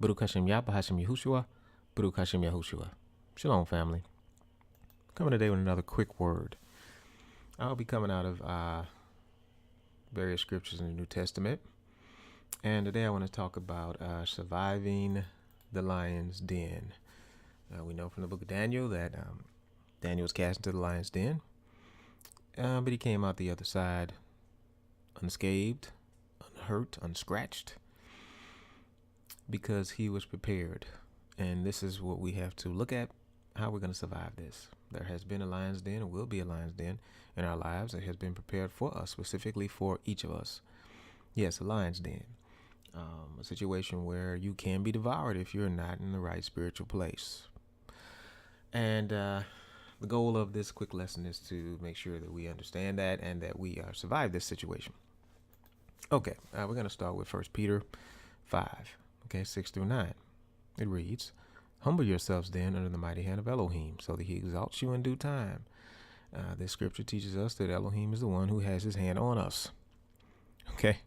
Baruch Hashem Yah, Hashem Yahushua, Baruch Hashem Yahushua. Shalom, family. Coming today with another quick word. I'll be coming out of various scriptures in the New Testament. And today I want to talk about surviving the lion's den. We know from the book of Daniel that Daniel was cast into the lion's den, but he came out the other side unscathed, unhurt, unscratched, because he was prepared. And this is what we have to look at, how we're going to survive this. There has been a lion's den and will be a lion's den in our lives that has been prepared for us, specifically for each of us. Yes, a lion's den. A situation where you can be devoured if you're not in the right spiritual place. And the goal of this quick lesson is to make sure that we understand that and that we survive this situation. Okay, we're going to start with 1 Peter 5, 6 through 9. It reads, "Humble yourselves then under the mighty hand of Elohim, so that he exalts you in due time." This scripture teaches us that Elohim is the one who has his hand on us. Okay,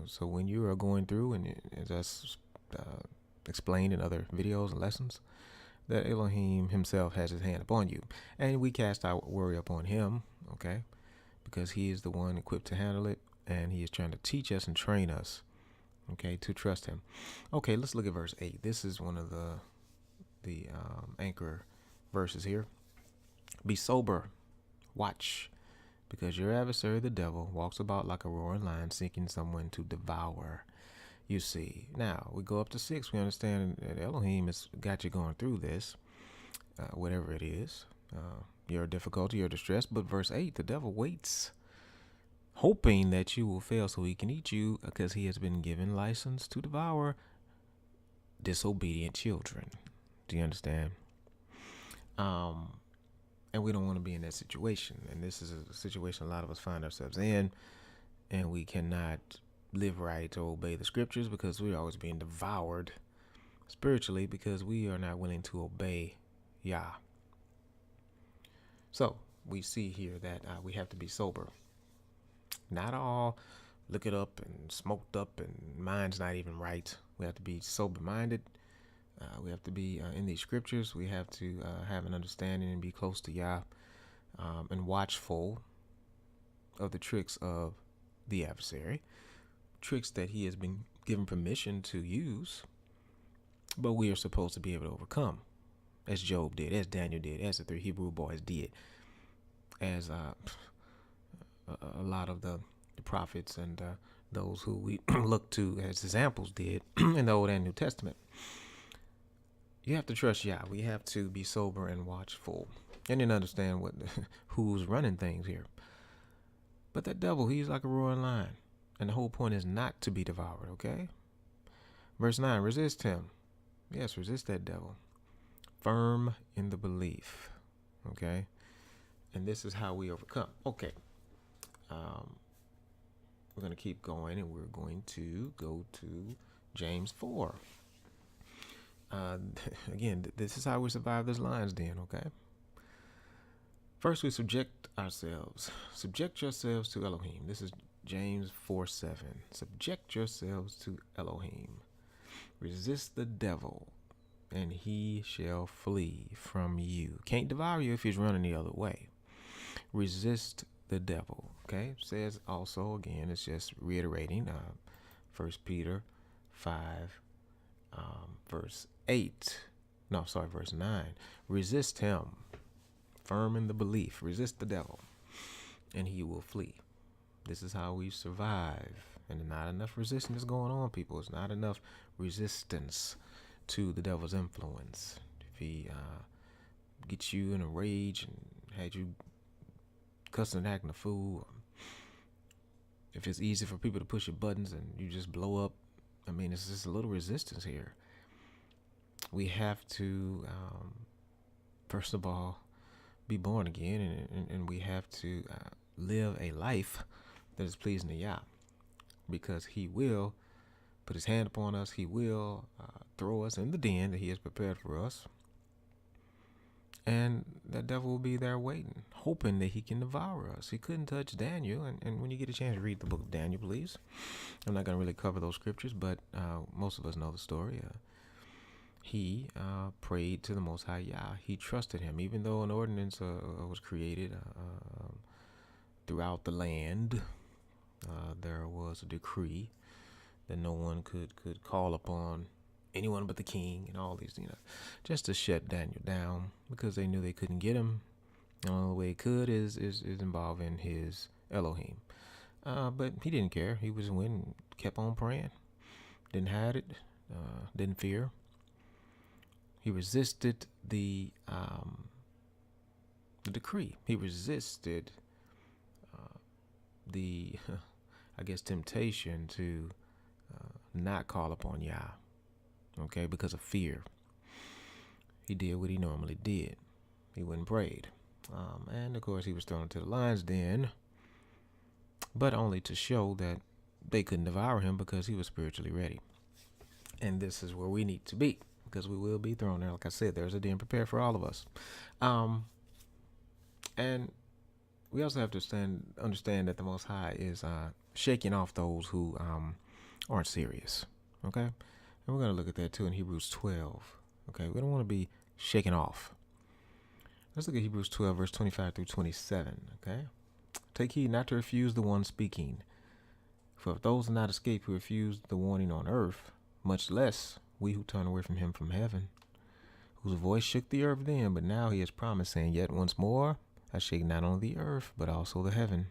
so when you are going through, and as I explained in other videos and lessons, that Elohim himself has his hand upon you. And we cast our worry upon him, okay, because he is the one equipped to handle it, and he is trying to teach us and train us, okay, to trust him. Okay, let's look at verse 8. This is one of the anchor verses here. "Be sober, watch, because your adversary the devil walks about like a roaring lion, seeking someone to devour." You see, now we go up to 6. We understand that Elohim has got you going through this, whatever it is, your difficulty, your distress. But verse 8, the devil waits, hoping that you will fail so he can eat you, because he has been given license to devour disobedient children. Do you understand? And we don't want to be in that situation. And this is a situation a lot of us find ourselves in, and we cannot live right or obey the scriptures because we're always being devoured spiritually because we are not willing to obey Yah. So we see here that we have to be sober. Not all look it up and smoked up and mind's not even right. We have to be sober-minded. We have to be in these scriptures. We have to have an understanding and be close to Yah, and watchful of the tricks of the adversary, tricks that he has been given permission to use, but we are supposed to be able to overcome, as Job did, as Daniel did, as the 3 Hebrew boys did, as a lot of the prophets and those who we look to as examples did in the Old and New Testament. You have to trust Yah. We have to be sober and watchful, and then understand who's running things here. But that devil, he's like a roaring lion, and the whole point is not to be devoured. Okay. Verse 9: resist him. Yes, resist that devil. Firm in the belief. Okay. And this is how we overcome. Okay. We're going to keep going, and we're going to go to James 4. Again, this is how we survive this lion's den, okay? First, we subject ourselves. Subject yourselves to Elohim. This is James 4:7. Subject yourselves to Elohim. Resist the devil, and he shall flee from you. Can't devour you if he's running the other way. Resist the devil, okay? Says also, again, it's just reiterating, 1 Peter 5, verse 9. Resist him, firm in the belief. Resist the devil, and he will flee. This is how we survive. And not enough resistance going on, people. It's not enough resistance to the devil's influence. If he gets you in a rage and had you cussing and acting a fool, if it's easy for people to push your buttons and you just blow up, I mean, it's just a little resistance here. We have to, first of all, be born again, and we have to live a life that is pleasing to Yah, because he will put his hand upon us. He will throw us in the den that he has prepared for us, And that devil will be there waiting, hoping that he can devour us. He couldn't touch Daniel. And when you get a chance, read the book of Daniel, please. I'm not going to really cover those scriptures, but most of us know the story. He prayed to the Most High Yah. He trusted him, even though an ordinance was created throughout the land. There was a decree that no one could call upon anyone but the king and all these, just to shut Daniel down because they knew they couldn't get him. The only way it could is involving his Elohim. But he didn't care. He was kept on praying. Didn't hide it. Didn't fear. He resisted the decree. He resisted the, I guess, temptation to not call upon Yah. Okay, because of fear. He did what he normally did. He went and prayed. And of course, he was thrown into the lion's den, but only to show that they couldn't devour him because he was spiritually ready. And this is where we need to be, because we will be thrown there. Like I said, there's a den prepared for all of us. And we also have to understand that the Most High is shaking off those who aren't serious. Okay? And we're going to look at that too in Hebrews 12. Okay? We don't want to be shaken off. Let's look at Hebrews 12, verse 25 through 27. Okay? Take heed not to refuse the one speaking. For if those do not escape who refuse the warning on earth, much less we who turn away from him from heaven, whose voice shook the earth then, but now he has promised, saying, Yet once more I shake not only the earth, but also the heaven.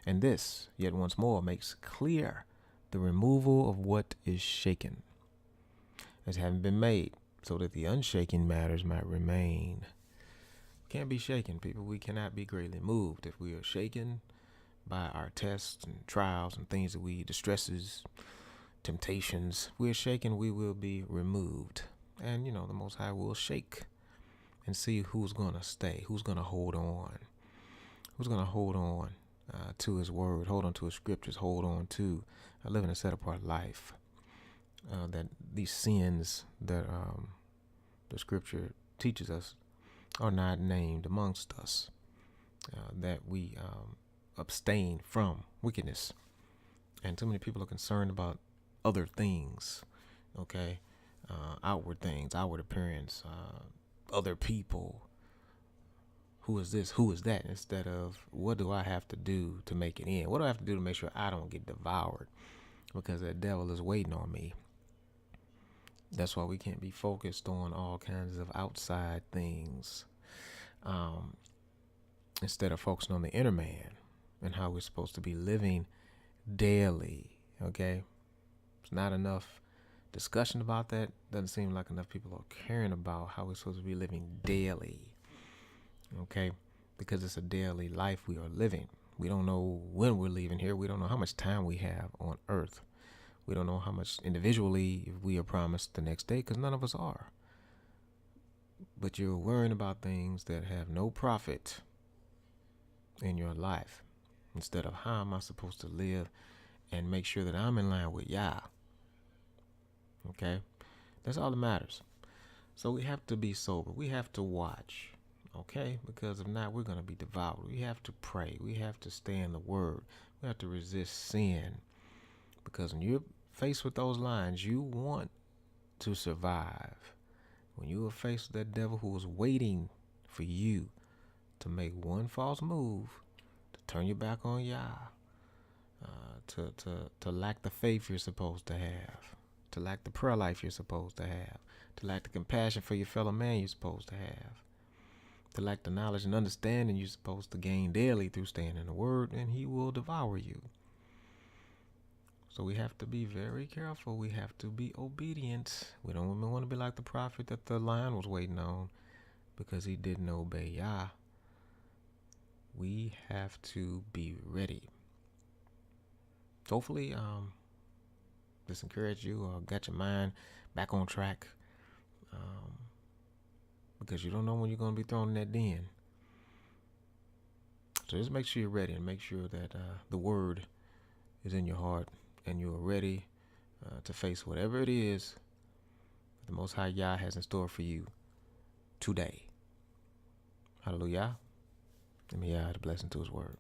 And this, yet once more, makes clear the removal of what is shaken, as having been made, so that the unshaken matters might remain. Can't be shaken, people. We cannot be greatly moved. If we are shaken by our tests and trials and things that distresses, temptations, we're shaken, we will be removed. And, the Most High will shake and see who's going to stay, who's going to hold on, to his word, hold on to his scriptures, hold on to living a set-apart life. That these sins that the scripture teaches us are not named amongst us, that we abstain from wickedness. And too many people are concerned about other things, okay? Outward things, outward appearance, other people. Who is this? Who is that? Instead of, what do I have to do to make it in? What do I have to do to make sure I don't get devoured? Because that devil is waiting on me. That's why we can't be focused on all kinds of outside things, instead of focusing on the inner man and how we're supposed to be living daily. Okay? It's not enough discussion about that. Doesn't seem like enough people are caring about how we're supposed to be living daily. Okay? Because it's a daily life we are living. We don't know when we're leaving here. We don't know how much time we have on earth. We don't know how much individually if we are promised the next day, because none of us are. But you're worrying about things that have no profit in your life, instead of how am I supposed to live and make sure that I'm in line with Yah. Okay? That's all that matters. So we have to be sober. We have to watch. Okay? Because if not, we're going to be devoured. We have to pray. We have to stay in the word. We have to resist sin. Because when you're faced with those lines, you want to survive. When you are faced with that devil who is waiting for you to make one false move, to turn your back on Yah, to lack the faith you're supposed to have, to lack the prayer life you're supposed to have, to lack the compassion for your fellow man you're supposed to have, to lack the knowledge and understanding you're supposed to gain daily through staying in the word, and he will devour you. So we have to be very careful. We have to be obedient. We don't want to be like the prophet that the lion was waiting on because he didn't obey Yah. We have to be ready. Hopefully, this encouraged you or got your mind back on track, because you don't know when you're going to be thrown in that den. So just make sure you're ready and make sure that the word is in your heart and you are ready to face whatever it is the Most High Yah has in store for you today. Hallelujah. Let me add a blessing to his word.